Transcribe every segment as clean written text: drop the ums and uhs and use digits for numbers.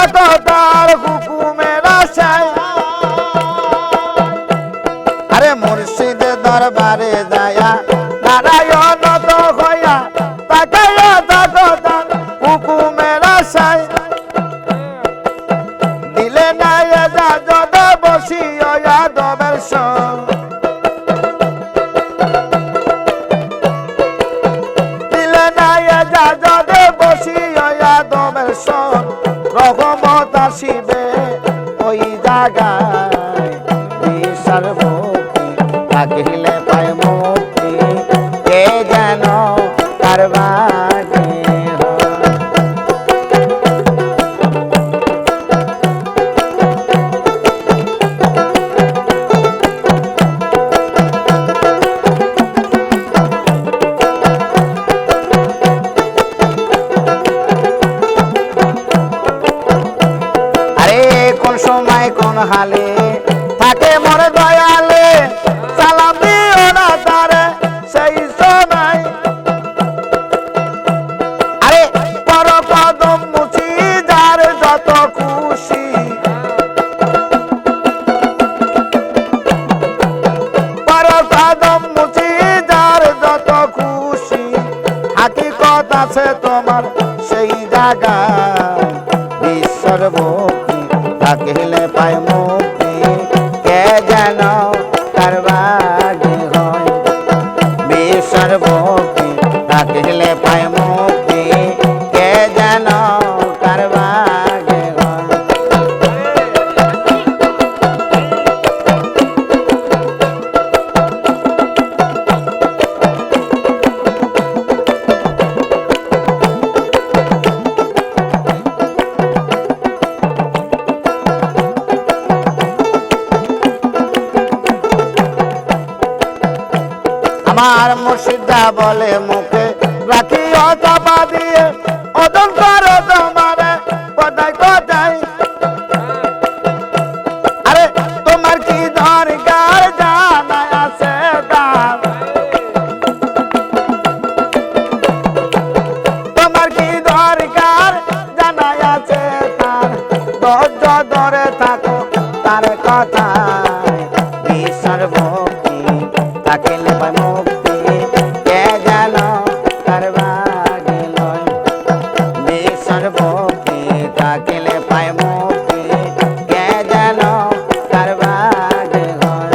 থাকো তার হুকুমের আশায় আরে মুর্শিদের দরবারে যায়া নারায়ণ তো হইয়া তাকাইয়া থাকো তার হুকুমের আশায় দিলে না এজাজত বসিয়া যাদবের সঙ্গ যাদবে বসিয়া যাদবের সন রহমত আসিবে ওই জায়গায় বিশাল ভক্তি থাকিলে পায় মুক্তি কে যেন তার বাগে সময় কোন হালে থাকে মোর দয়ালে সালাম দিও না তারে সেই সময় আরে পর কদম মুছি যার যত খুশি পর কদম মুছি যার যত খুশি হাকিকত আছে তোমার সেই জায়গায় ঈশ্বর ভক্তি থাকিলে পায় মুক্তি কে যেন তার বাগে হয় বিশ্বর ভক্তি থাকিলে পায় মুক্তি কে যেন তার বাগে হয় আমার মুর্শিদা বলে মুখে রাখি চাপা দিয়ে ওজন করো তোমার কোথায় কোথায় আরে তোমার কি দরকার জানা আছে তোমার কি দরকার জানা আছে তার ধৈর্য ধরে থাকো তার কথায় বিশাল ভক্তি থাকিলে পায় মুক্তি কে যেন তার বাগে লয় বিশাল ভক্তি থাকিলে পায় মুক্তি কে যেন তার বাগে হয়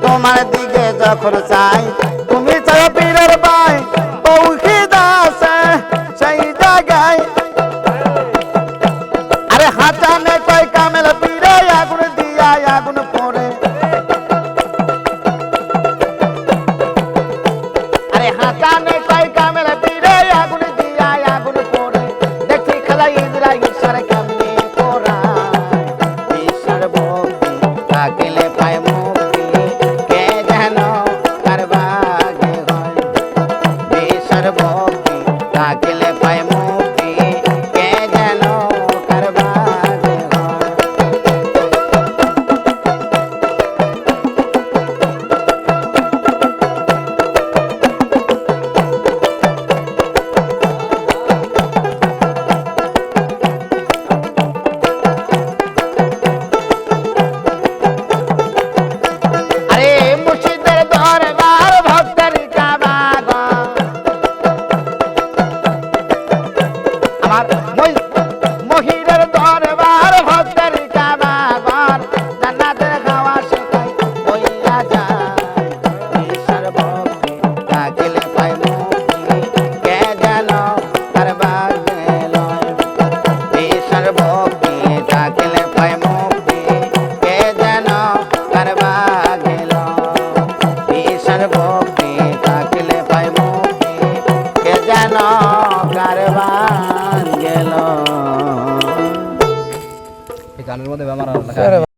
তোমার দিকে যখন চাই তুমি চাও পীরের ভাই তৌহিদ আছে সেই জায়গায় আরে হাতানে কয় কামেল পীরে আগুন দিয়া আগুন পড়ে আরে হাতানে কয় কামেল পীরে আগুন দিয়া আগুন পড়ে দেখি খেলা ইসরাইল সারে কেমনে করা ঈশ্বর ভক্তি থাকিলে পায় ভক্তি থাকিলে পায় মুক্তি কে যেন তার বাগে হয় আরে মুর্শিদের দরবার ভক্তের মহিরের দরবার ভক্তের কাবাগর জান্নাতের খাওয়া শেখাই বইয়া যায় ঈশ্বর ভক্তি থাকিলে পায় মুক্তি কে যেন তার বাগে লয় ঈশ্বর ভক্তি থাকিলে পায় মুক্তি কে যেন তার বাগে লয় ঈশ্বর ভক্তি থাকিলে পায় মুক্তি কে যেন তার বাগে লয়। গানের মধ্যে